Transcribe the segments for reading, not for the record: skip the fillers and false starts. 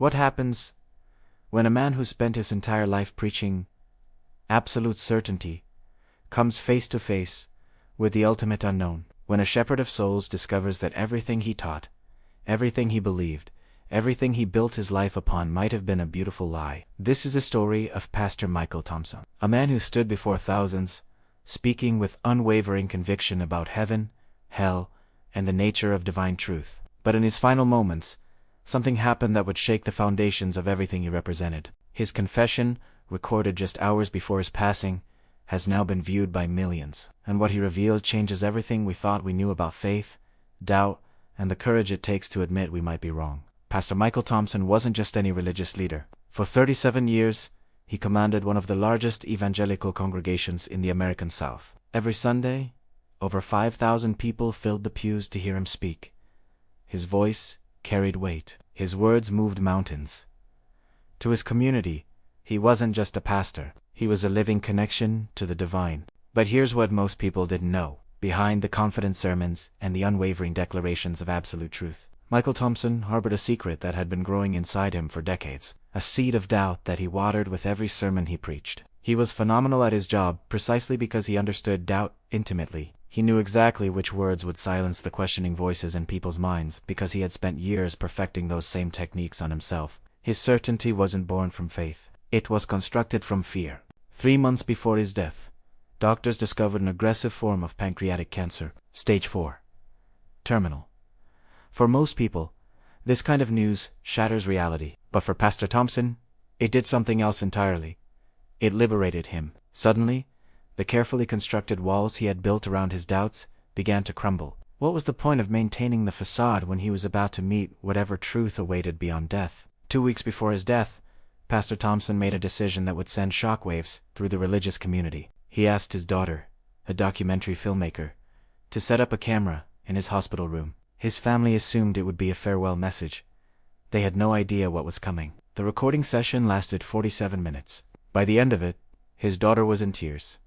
What happens when a man who spent his entire life preaching absolute certainty comes face to face with the ultimate unknown? When a shepherd of souls discovers that everything he taught, everything he believed, everything he built his life upon might have been a beautiful lie. This is the story of Pastor Michael Thompson, a man who stood before thousands, speaking with unwavering conviction about heaven, hell, and the nature of divine truth. But in his final moments, something happened that would shake the foundations of everything he represented. His confession, recorded just hours before his passing, has now been viewed by millions, and what he revealed changes everything we thought we knew about faith, doubt, and the courage it takes to admit we might be wrong. Pastor Michael Thompson wasn't just any religious leader. For 37 years, he commanded one of the largest evangelical congregations in the American South. Every Sunday, over 5,000 people filled the pews to hear him speak. His voice carried weight. His words moved mountains. To his community, he wasn't just a pastor. He was a living connection to the divine. But here's what most people didn't know. Behind the confident sermons and the unwavering declarations of absolute truth, Michael Thompson harbored a secret that had been growing inside him for decades, a seed of doubt that he watered with every sermon he preached. He was phenomenal at his job precisely because he understood doubt intimately. He knew exactly which words would silence the questioning voices in people's minds because he had spent years perfecting those same techniques on himself. His certainty wasn't born from faith. It was constructed from fear. 3 months before his death, doctors discovered an aggressive form of pancreatic cancer, stage 4. Terminal. For most people, this kind of news shatters reality. But for Pastor Thompson, it did something else entirely. It liberated him. Suddenly, the carefully constructed walls he had built around his doubts began to crumble. What was the point of maintaining the facade when he was about to meet whatever truth awaited beyond death? 2 weeks before his death, Pastor Thompson made a decision that would send shockwaves through the religious community. He asked his daughter, a documentary filmmaker, to set up a camera in his hospital room. His family assumed it would be a farewell message. They had no idea what was coming. The recording session lasted 47 minutes. By the end of it, his daughter was in tears.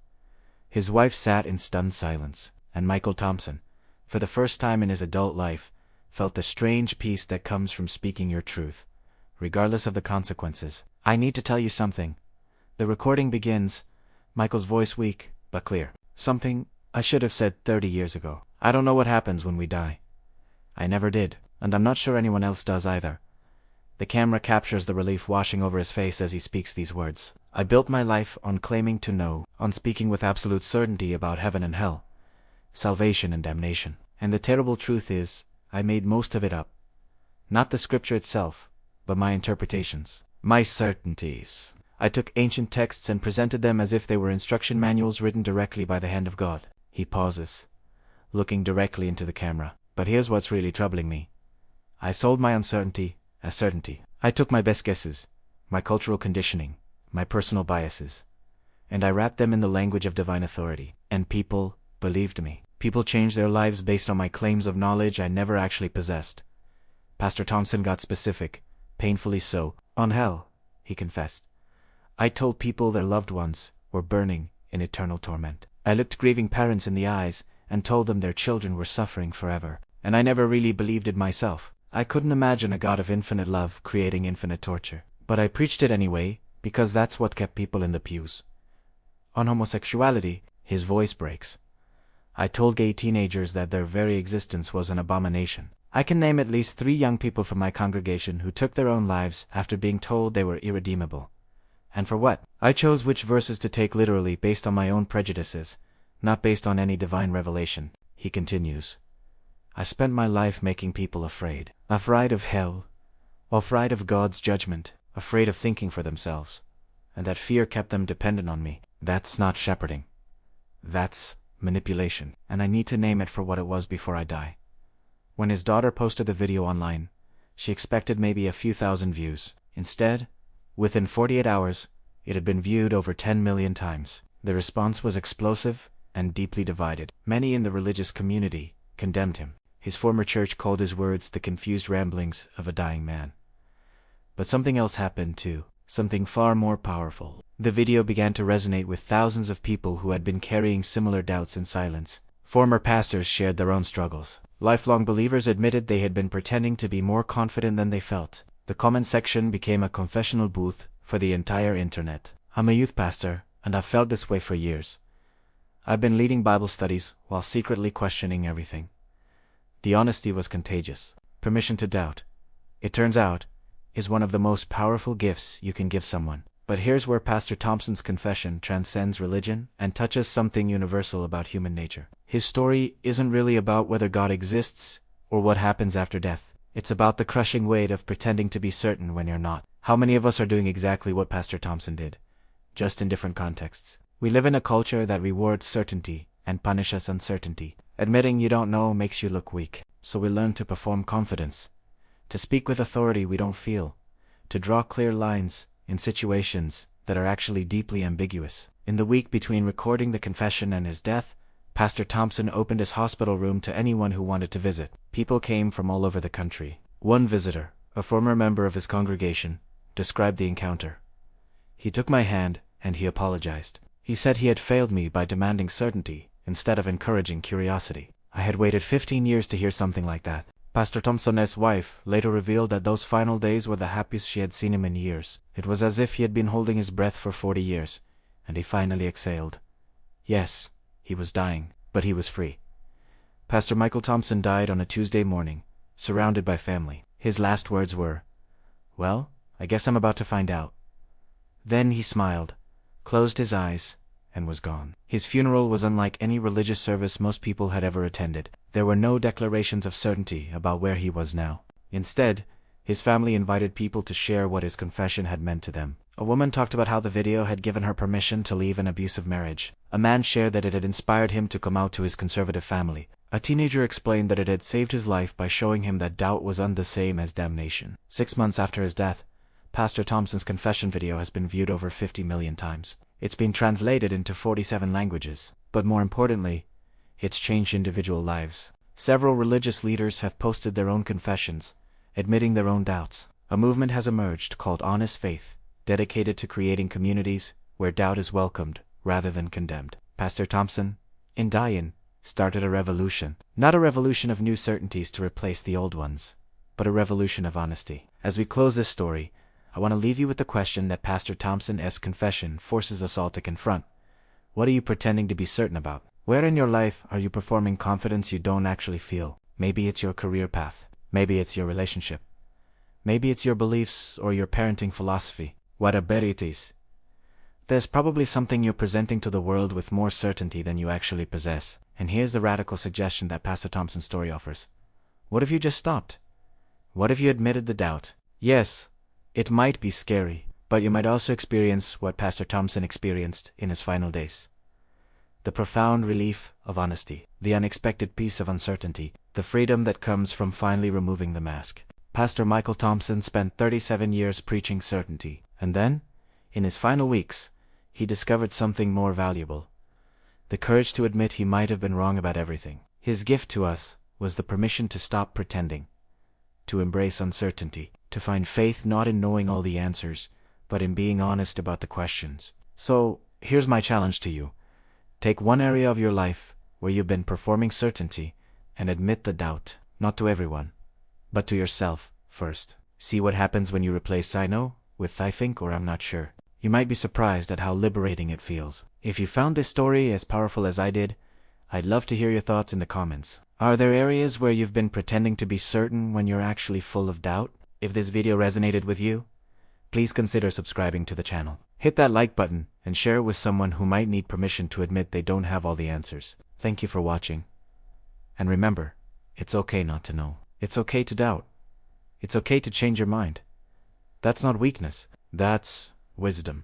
His wife sat in stunned silence, and Michael Thompson, for the first time in his adult life, felt the strange peace that comes from speaking your truth, regardless of the consequences. "I need to tell you something." The recording begins, Michael's voice weak, but clear. "Something I should have said 30 years ago. I don't know what happens when we die. I never did, and I'm not sure anyone else does either." The camera captures the relief washing over his face as he speaks these words. "I built my life on claiming to know, on speaking with absolute certainty about heaven and hell, salvation and damnation. And the terrible truth is, I made most of it up. Not the scripture itself, but my interpretations, my certainties. I took ancient texts and presented them as if they were instruction manuals written directly by the hand of God." He pauses, looking directly into the camera. "But here's what's really troubling me. I sold my uncertainty as certainty. I took my best guesses, my cultural conditioning, my personal biases, and I wrapped them in the language of divine authority. And people believed me. People changed their lives based on my claims of knowledge I never actually possessed." Pastor Thompson got specific, painfully so. "On hell," he confessed, "I told people their loved ones were burning in eternal torment. I looked grieving parents in the eyes and told them their children were suffering forever. And I never really believed it myself. I couldn't imagine a God of infinite love creating infinite torture. But I preached it anyway, because that's what kept people in the pews. On homosexuality," his voice breaks, "I told gay teenagers that their very existence was an abomination. I can name at least 3 young people from my congregation who took their own lives after being told they were irredeemable. And for what? I chose which verses to take literally based on my own prejudices, not based on any divine revelation." He continues, "I spent my life making people afraid of hell, afraid of God's judgment, afraid of thinking for themselves, and that fear kept them dependent on me. That's not shepherding. That's manipulation, and I need to name it for what it was before I die." When his daughter posted the video online, she expected maybe a few thousand views. Instead, within 48 hours, it had been viewed over 10 million times. The response was explosive and deeply divided. Many in the religious community condemned him. His former church called his words the confused ramblings of a dying man. But something else happened too, something far more powerful. The video began to resonate with thousands of people who had been carrying similar doubts in silence. Former pastors shared their own struggles. Lifelong believers admitted they had been pretending to be more confident than they felt. The comment section became a confessional booth for the entire internet. I'm a youth pastor, and I've felt this way for years. I've been leading Bible studies while secretly questioning everything. The honesty was contagious. Permission to doubt, it turns out, is one of the most powerful gifts you can give someone. But here's where Pastor Thompson's confession transcends religion and touches something universal about human nature. His story isn't really about whether God exists or what happens after death. It's about the crushing weight of pretending to be certain when you're not. How many of us are doing exactly what Pastor Thompson did, just in different contexts? We live in a culture that rewards certainty and punishes uncertainty. Admitting you don't know makes you look weak. So we learn to perform confidence, to speak with authority we don't feel, to draw clear lines in situations that are actually deeply ambiguous. In the week between recording the confession and his death, Pastor Thompson opened his hospital room to anyone who wanted to visit. People came from all over the country. One visitor, a former member of his congregation, described the encounter. He took my hand and he apologized. He said he had failed me by demanding certainty instead of encouraging curiosity. I had waited 15 years to hear something like that. Pastor Thompson's wife later revealed that those final days were the happiest she had seen him in years. It was as if he had been holding his breath for 40 years, and he finally exhaled. Yes, he was dying, but he was free. Pastor Michael Thompson died on a Tuesday morning, surrounded by family. His last words were, "Well, I guess I'm about to find out." Then he smiled, closed his eyes, and was gone. His funeral was unlike any religious service most people had ever attended. There were no declarations of certainty about where he was now. Instead, his family invited people to share what his confession had meant to them. A woman talked about how the video had given her permission to leave an abusive marriage. A man shared that it had inspired him to come out to his conservative family. A teenager explained that it had saved his life by showing him that doubt was the same as damnation. 6 months after his death, Pastor Thompson's confession video has been viewed over 50 million times. It's been translated into 47 languages, but more importantly, it's changed individual lives. Several religious leaders have posted their own confessions, admitting their own doubts. A movement has emerged called Honest Faith, dedicated to creating communities where doubt is welcomed rather than condemned. Pastor Thompson, in dying, started a revolution. Not a revolution of new certainties to replace the old ones, but a revolution of honesty. As we close this story, I want to leave you with the question that Pastor Thompson's confession forces us all to confront. What are you pretending to be certain about? Where in your life are you performing confidence you don't actually feel? Maybe it's your career path. Maybe it's your relationship. Maybe it's your beliefs or your parenting philosophy. Whatever it is, there's probably something you're presenting to the world with more certainty than you actually possess. And here's the radical suggestion that Pastor Thompson's story offers. What if you just stopped? What if you admitted the doubt? Yes, it might be scary, but you might also experience what Pastor Thompson experienced in his final days. The profound relief of honesty, the unexpected peace of uncertainty, the freedom that comes from finally removing the mask. Pastor Michael Thompson spent 37 years preaching certainty, and then, in his final weeks, he discovered something more valuable. The courage to admit he might have been wrong about everything. His gift to us was the permission to stop pretending, to embrace uncertainty, to find faith not in knowing all the answers, but in being honest about the questions. So, here's my challenge to you. Take one area of your life where you've been performing certainty and admit the doubt, not to everyone, but to yourself first. See what happens when you replace "I know" with "I think" or "I'm not sure." You might be surprised at how liberating it feels. If you found this story as powerful as I did, I'd love to hear your thoughts in the comments. Are there areas where you've been pretending to be certain when you're actually full of doubt? If this video resonated with you, please consider subscribing to the channel. Hit that like button and share it with someone who might need permission to admit they don't have all the answers. Thank you for watching. And remember, it's okay not to know. It's okay to doubt. It's okay to change your mind. That's not weakness. That's wisdom.